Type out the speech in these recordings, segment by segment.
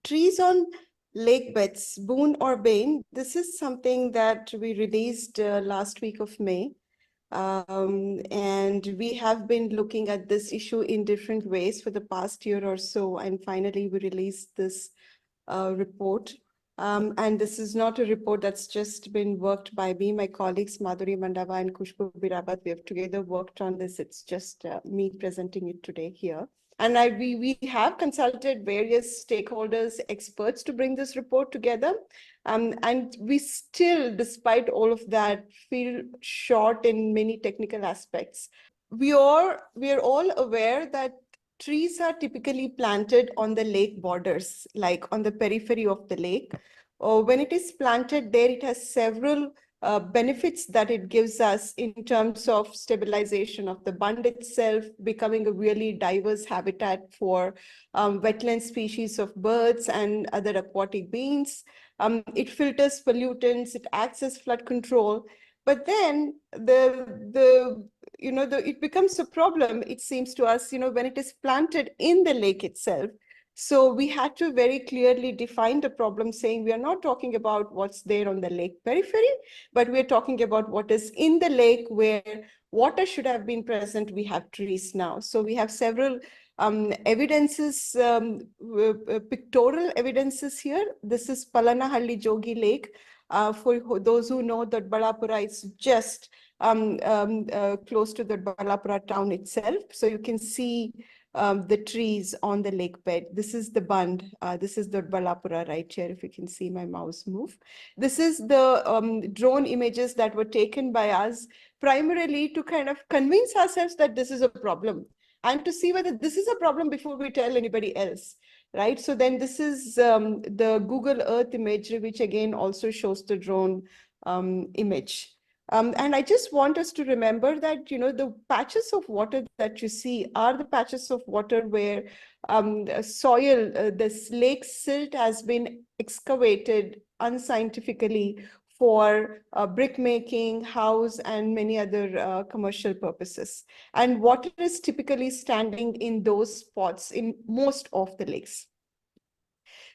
trees on lake beds, Boon or Bane. This is something that we released last week of May. And we have been looking at this issue in different ways for the past year or so. And finally, we released this report. And this is not a report that's just been worked by me, my colleagues, Madhuri Mandava and Kushbu Birabat. We have together worked on this. It's just me presenting it today here. And we have consulted various stakeholders, experts to bring this report together. And we still, despite all of that, feel short in many technical aspects. We are all aware that trees are typically planted on the lake borders, like on the periphery of the lake. When it is planted there, it has several benefits that it gives us in terms of stabilization of the bund itself, becoming a really diverse habitat for wetland species of birds and other aquatic beings. It filters pollutants, it acts as flood control. But then it becomes a problem, it seems to us, when it is planted in the lake itself. So we had to very clearly define the problem, saying we are not talking about what's there on the lake periphery, but we're talking about what is in the lake where water should have been present. We have trees now. So we have several evidences, pictorial evidences here. This is Palanahalli Jogi Lake. For those who know that Balapura is just close to the Balapura town itself. So you can see the trees on the lake bed. This is the bund. This is the Balapura right here, if you can see my mouse move. This is the drone images that were taken by us primarily to kind of convince ourselves that this is a problem and to see whether this is a problem before we tell anybody else. Right. So then this is the Google Earth imagery, which again also shows the drone image. And I just want us to remember that, the patches of water that you see are the patches of water where soil, this lake silt has been excavated unscientifically for brick making, house, and many other commercial purposes. And water is typically standing in those spots in most of the lakes.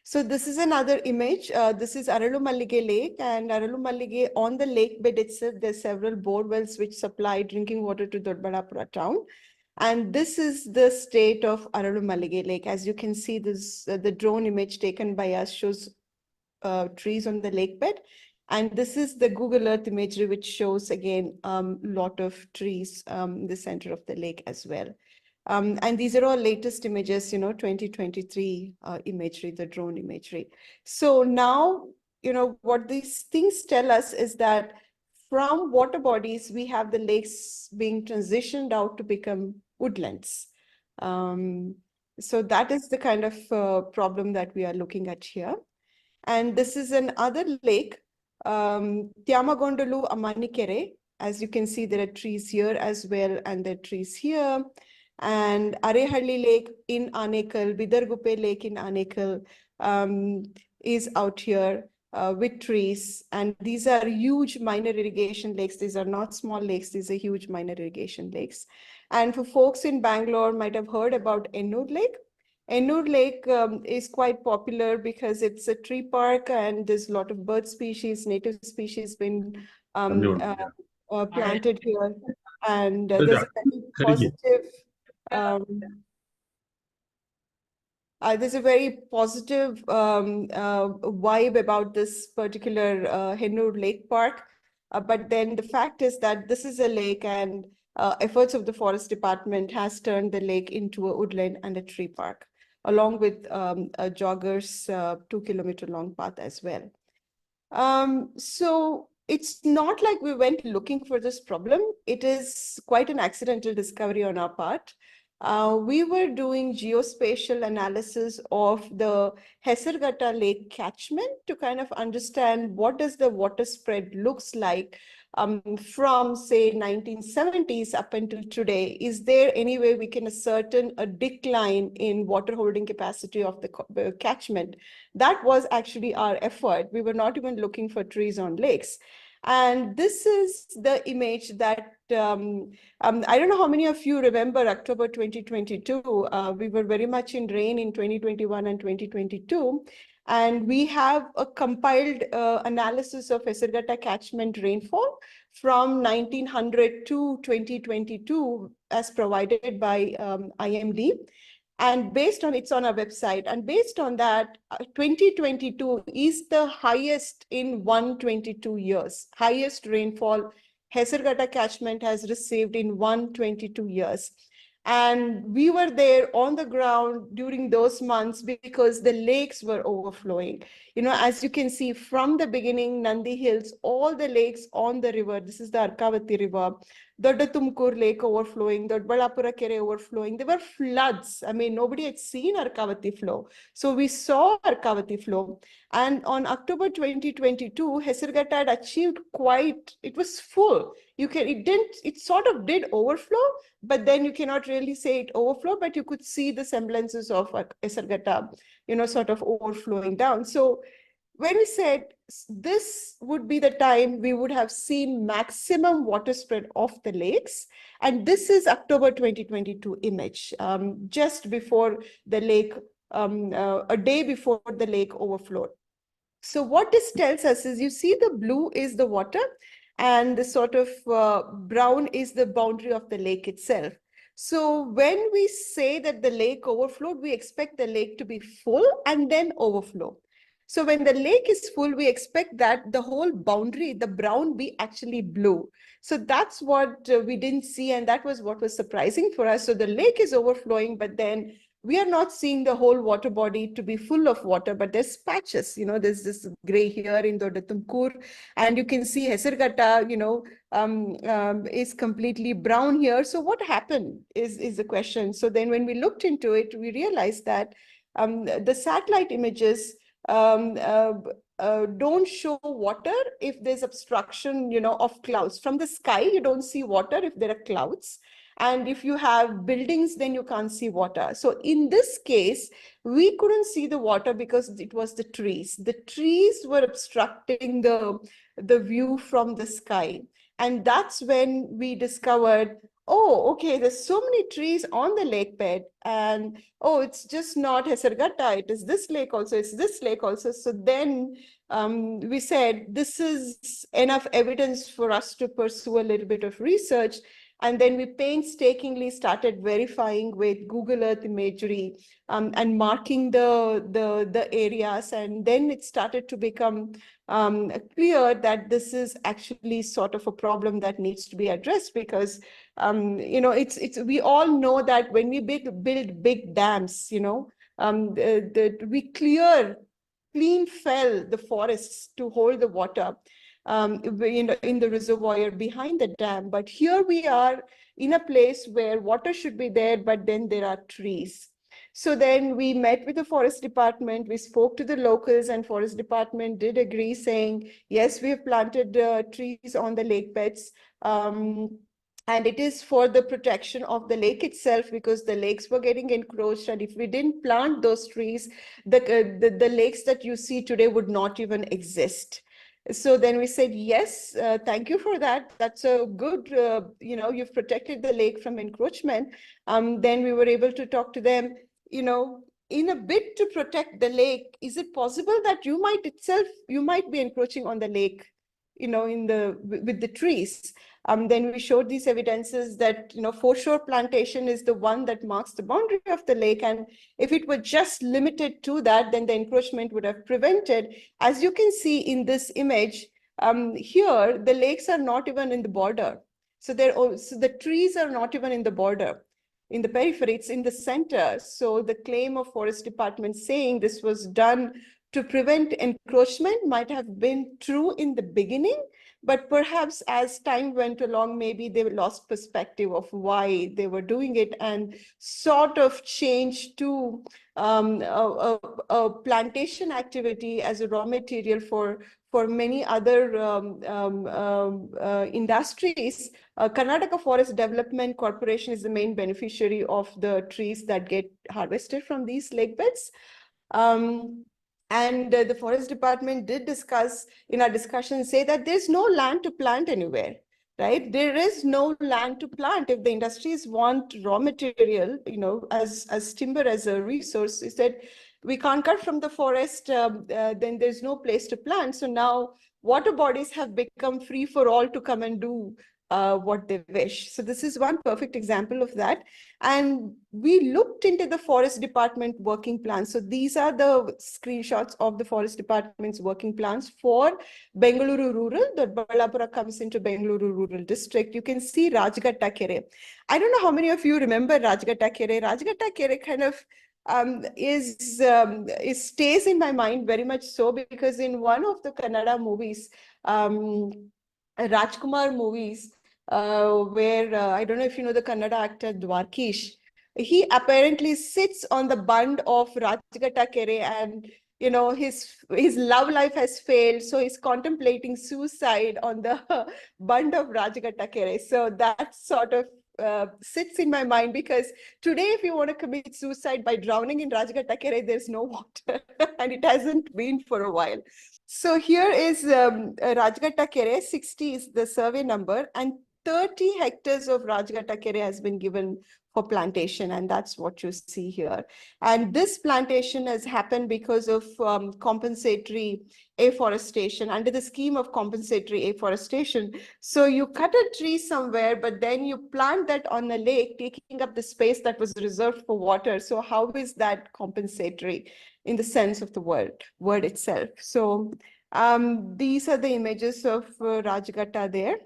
So this is another image. This is Aralu Mallige Lake, and Aralu Mallige, on the lake bed itself, there's several bore wells which supply drinking water to Dodbalapura town. And this is the state of Aralu Mallige Lake. As you can see, this the drone image taken by us shows trees on the lake bed. And this is the Google Earth imagery, which shows again lot of trees in the center of the lake as well. And these are all latest images, 2023 imagery, the drone imagery. So now, what these things tell us is that from water bodies, we have the lakes being transitioned out to become woodlands. So that is the kind of problem that we are looking at here. And this is another lake, Tyamagondalu Amanikere. As you can see, there are trees here as well, and there are trees here. And Arehalli Lake in Anekal, Bidargupe Lake in Anekal is out here with trees. And these are huge minor irrigation lakes. These are not small lakes. These are huge minor irrigation lakes. And for folks in Bangalore might have heard about Ennur Lake. Ennur Lake is quite popular because it's a tree park and there's a lot of bird species, native species been planted here. And there's a very positive vibe about this particular Ennur Lake Park. But then the fact is that this is a lake, and efforts of the Forest Department has turned the lake into a woodland and a tree park, along with a jogger's 2-kilometer long path as well. So it's not like we went looking for this problem. It is quite an accidental discovery on our part. We were doing geospatial analysis of the Hesarghatta Lake catchment to kind of understand what does the water spread looks like from, say, 1970s up until today. Is there any way we can ascertain a decline in water holding capacity of the catchment? That was actually our effort. We were not even looking for trees on lakes. And this is the image that I don't know how many of you remember October 2022. We were very much in rain in 2021 and 2022. And we have a compiled analysis of Esarghatta catchment rainfall from 1900 to 2022 as provided by IMD. And based on, it's on our website, and based on that, 2022 is the highest in 122 years, highest rainfall Hesarghatta catchment has received in 122 years. And we were there on the ground during those months because the lakes were overflowing. You know, as you can see from the beginning, Nandi Hills, all the lakes on the river, this is the Arkavati River, Dodda Tumkur Lake overflowing, Doddaballapura Kere overflowing. There were floods. I mean, nobody had seen Arkavati flow. So we saw Arkavati flow. And on October 2022, Hesarghatta had achieved quite, it was full. It sort of did overflow, but then you cannot really say it overflowed, but you could see the semblances of Hesarghatta, you know, sort of overflowing down. So when we said this would be the time we would have seen maximum water spread of the lakes, and this is October 2022 image, just before the lake, a day before the lake overflowed. So what this tells us is, you see the blue is the water and the sort of brown is the boundary of the lake itself. So when we say that the lake overflowed, we expect the lake to be full and then overflow. So when the lake is full, we expect that the whole boundary, the brown, be actually blue. So that's what we didn't see, and that was what was surprising for us. So the lake is overflowing, but then we are not seeing the whole water body to be full of water, but there's patches. You know, there's this gray here in Dodda Tumkur, and you can see Hesarghatta, you know, is completely brown here. So what happened is the question. So then when we looked into it, we realized that the satellite images don't show water if there's obstruction, you know, of clouds. From the sky, you don't see water if there are clouds. And if you have buildings, then you can't see water. So in this case, we couldn't see the water because it was the trees. The trees were obstructing the view from the sky. And that's when we discovered, oh, okay, there's so many trees on the lake bed, and oh, it's just not Hesarghatta, it is this lake also, it's this lake also. So then we said, this is enough evidence for us to pursue a little bit of research. And then we painstakingly started verifying with Google Earth imagery and marking the areas. And then it started to become clear that this is actually sort of a problem that needs to be addressed, because you know, we all know that when we build big dams, you know, we clean fell the forests to hold the water in the reservoir behind the dam. But here we are in a place where water should be there, but then there are trees. So then we met with the forest department, we spoke to the locals, and forest department did agree, saying, yes, we have planted trees on the lake beds. And it is for the protection of the lake itself, because the lakes were getting encroached. And if we didn't plant those trees, the lakes that you see today would not even exist. So then we said, yes, thank you for that. That's a good, you know, you've protected the lake from encroachment. Then we were able to talk to them, you know, in a bid to protect the lake, is it possible that you might be encroaching on the lake, you know, with the trees? Then we showed these evidences that, you know, foreshore plantation is the one that marks the boundary of the lake. And if it were just limited to that, then the encroachment would have prevented. As you can see in this image, here, the lakes are not even in the border. So the trees are not even in the border. In the periphery, it's in the center. So the claim of forest department saying this was done to prevent encroachment might have been true in the beginning, but perhaps as time went along, maybe they lost perspective of why they were doing it and sort of changed to a plantation activity as a raw material for many other industries. Karnataka Forest Development Corporation is the main beneficiary of the trees that get harvested from these lake beds. And the forest department did discuss in our discussion, say that there's no land to plant anywhere, right? There is no land to plant. If the industries want raw material, as timber as a resource, is that we can't cut from the forest, then there's no place to plant. So now water bodies have become free for all to come and do what they wish. So this is one perfect example of that. And we looked into the forest department working plans. So these are the screenshots of the forest department's working plans for Bengaluru rural. The Ballapura comes into Bengaluru rural district. You can see Rajghatta Kere. I don't know how many of you remember Rajghatta Kere. Rajghatta Kere kind of stays in my mind very much so, because in one of the Kannada movies, Rajkumar movies, where I don't know if you know the Kannada actor Dwarkish. He apparently sits on the bund of Rajghatta Kere, and his love life has failed, so he's contemplating suicide on the bund of Rajghatta Kere. So that sort of sits in my mind, because today, if you want to commit suicide by drowning in Rajghatta Kere, there's no water, and it hasn't been for a while. So here is Rajghatta Kere, 60 is the survey number, and 30 hectares of Rajghatta Kere has been given for plantation, and that's what you see here. And this plantation has happened because of compensatory afforestation, under the scheme of compensatory afforestation. So you cut a tree somewhere, but then you plant that on a lake, taking up the space that was reserved for water. So how is that compensatory in the sense of the word itself? So these are the images of Rajghatta there.